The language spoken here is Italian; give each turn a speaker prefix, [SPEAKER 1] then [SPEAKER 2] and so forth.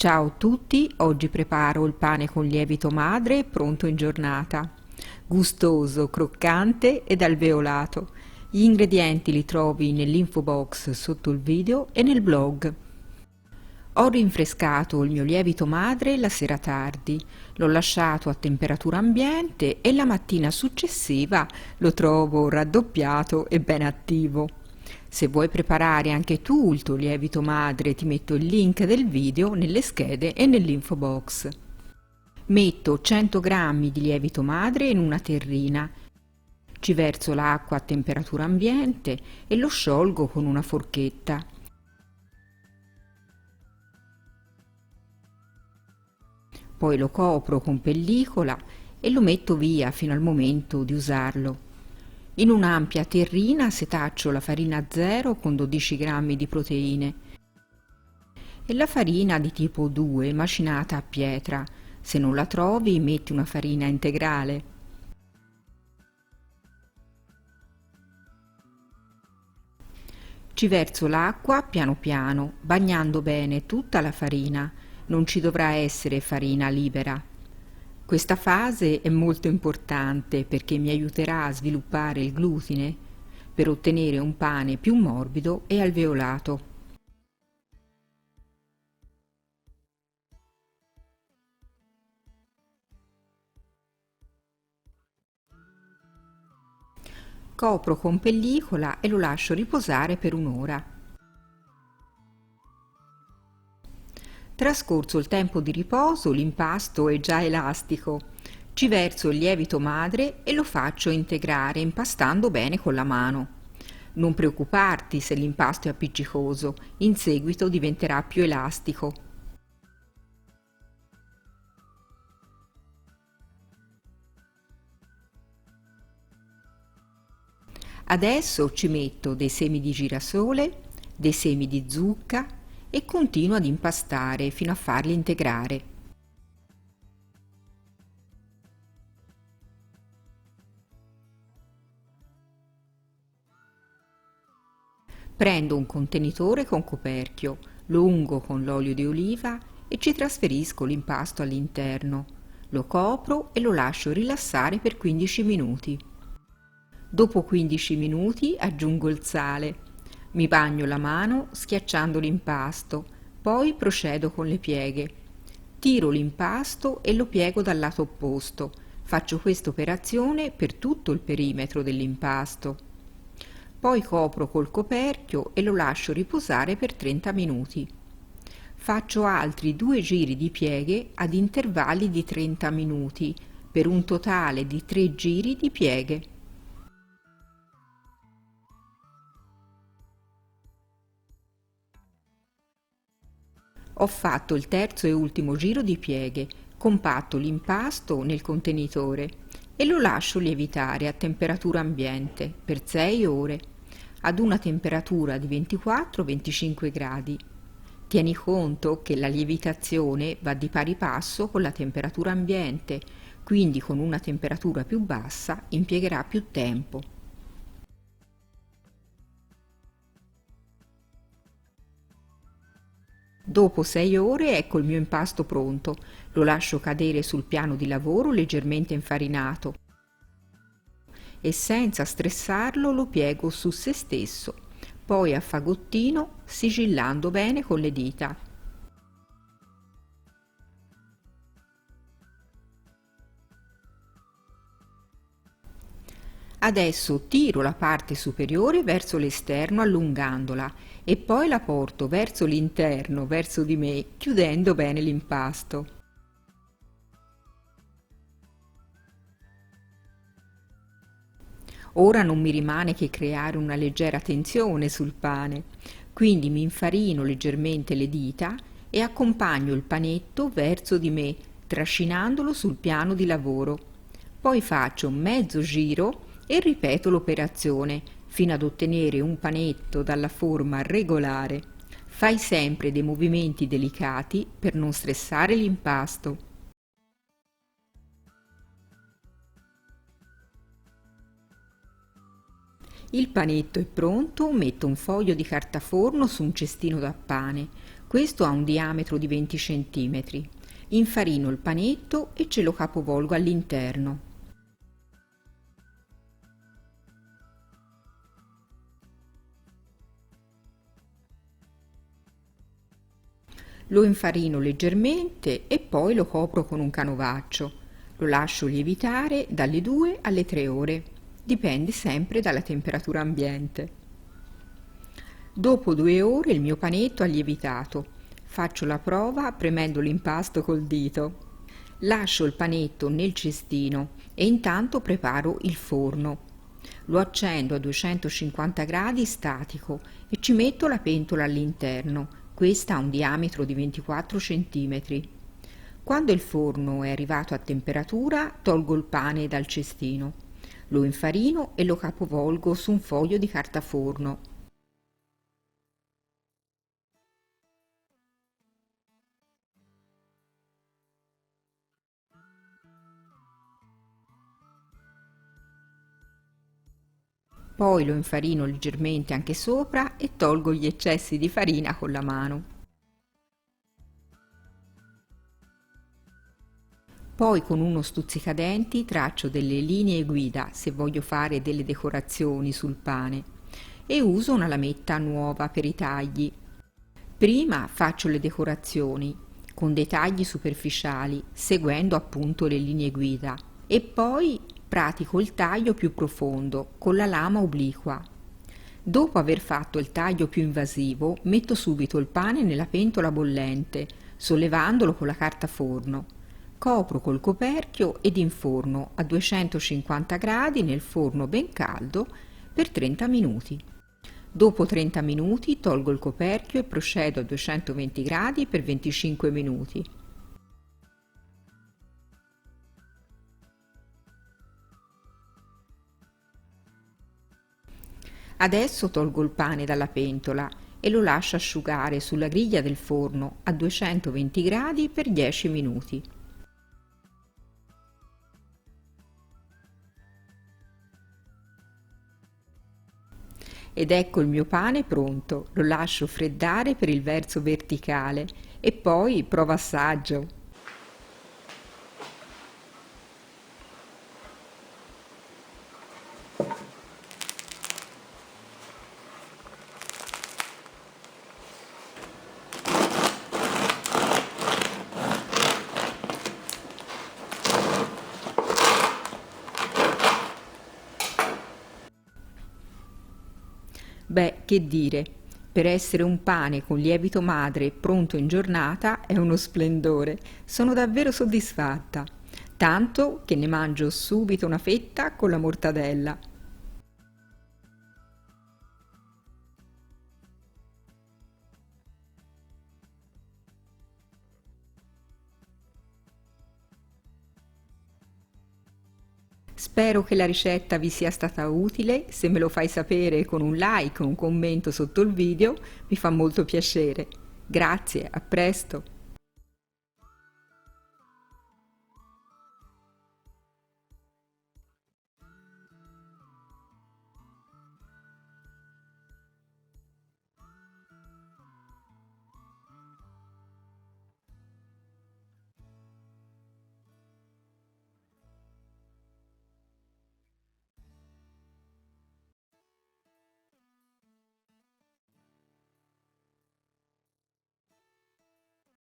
[SPEAKER 1] Ciao a tutti, oggi preparo il pane con lievito madre pronto in giornata. Gustoso, croccante ed alveolato. Gli ingredienti li trovi nell'info box sotto il video e nel blog. Ho rinfrescato il mio lievito madre la sera tardi, l'ho lasciato a temperatura ambiente e la mattina successiva lo trovo raddoppiato e ben attivo. Se vuoi preparare anche tu il tuo lievito madre, ti metto il link del video nelle schede e nell'info box. Metto 100 g di lievito madre in una terrina. Ci verso l'acqua a temperatura ambiente e lo sciolgo con una forchetta. Poi lo copro con pellicola e lo metto via fino al momento di usarlo. In un'ampia terrina setaccio la farina zero con 12 g di proteine e la farina di tipo 2 macinata a pietra. Se non la trovi, metti una farina integrale. Ci verso l'acqua piano piano, bagnando bene tutta la farina. Non ci dovrà essere farina libera. Questa fase è molto importante perché mi aiuterà a sviluppare il glutine per ottenere un pane più morbido e alveolato. Copro con pellicola e lo lascio riposare per un'ora. Trascorso il tempo di riposo, l'impasto è già elastico. Ci verso il lievito madre e lo faccio integrare impastando bene con la mano. Non preoccuparti se l'impasto è appiccicoso, in seguito diventerà più elastico. Adesso ci metto dei semi di girasole, dei semi di zucca e continuo ad impastare fino a farli integrare. Prendo un contenitore con coperchio, lo ungo con l'olio di oliva e ci trasferisco l'impasto all'interno. Lo copro e lo lascio rilassare per 15 minuti. Dopo 15 minuti aggiungo il sale. Mi bagno la mano schiacciando l'impasto, poi procedo con le pieghe. Tiro l'impasto e lo piego dal lato opposto. Faccio questa operazione per tutto il perimetro dell'impasto. Poi copro col coperchio e lo lascio riposare per 30 minuti. Faccio altri 2 giri di pieghe ad intervalli di 30 minuti, per un totale di 3 giri di pieghe. Ho fatto il terzo e ultimo giro di pieghe, compatto l'impasto nel contenitore e lo lascio lievitare a temperatura ambiente per 6 ore, ad una temperatura di 24-25 gradi. Tieni conto che la lievitazione va di pari passo con la temperatura ambiente, quindi con una temperatura più bassa impiegherà più tempo. Dopo 6 ore ecco il mio impasto pronto, lo lascio cadere sul piano di lavoro leggermente infarinato e senza stressarlo lo piego su se stesso, poi a fagottino sigillando bene con le dita. Adesso tiro la parte superiore verso l'esterno allungandola e poi la porto verso l'interno, verso di me, chiudendo bene l'impasto. Ora non mi rimane che creare una leggera tensione sul pane, quindi mi infarino leggermente le dita e accompagno il panetto verso di me, trascinandolo sul piano di lavoro. Poi faccio mezzo giro e ripeto l'operazione fino ad ottenere un panetto dalla forma regolare. Fai sempre dei movimenti delicati per non stressare l'impasto. Il panetto è pronto, metto un foglio di carta forno su un cestino da pane. Questo ha un diametro di 20 cm. Infarino il panetto e ce lo capovolgo all'interno. Lo infarino leggermente e poi lo copro con un canovaccio. Lo lascio lievitare dalle 2 alle 3 ore. Dipende sempre dalla temperatura ambiente. Dopo 2 ore il mio panetto ha lievitato. Faccio la prova premendo l'impasto col dito. Lascio il panetto nel cestino e intanto preparo il forno. Lo accendo a 250 gradi statico e ci metto la pentola all'interno. Questa ha un diametro di 24 cm. Quando il forno è arrivato a temperatura, tolgo il pane dal cestino. Lo infarino e lo capovolgo su un foglio di carta forno. Poi lo infarino leggermente anche sopra e tolgo gli eccessi di farina con la mano. Poi con uno stuzzicadenti traccio delle linee guida se voglio fare delle decorazioni sul pane e uso una lametta nuova per i tagli. Prima faccio le decorazioni con dei tagli superficiali seguendo appunto le linee guida e poi pratico il taglio più profondo con la lama obliqua. Dopo aver fatto il taglio più invasivo metto subito il pane nella pentola bollente sollevandolo con la carta forno. Copro col coperchio ed inforno a 250 gradi nel forno ben caldo per 30 minuti. Dopo 30 minuti tolgo il coperchio e procedo a 220 gradi per 25 minuti. Adesso tolgo il pane dalla pentola e lo lascio asciugare sulla griglia del forno a 220 gradi per 10 minuti. Ed ecco il mio pane pronto, lo lascio freddare per il verso verticale e poi provo assaggio. Beh, che dire, per essere un pane con lievito madre pronto in giornata è uno splendore, sono davvero soddisfatta, tanto che ne mangio subito una fetta con la mortadella. Spero che la ricetta vi sia stata utile, se me lo fai sapere con un like o un commento sotto il video mi fa molto piacere. Grazie, a presto!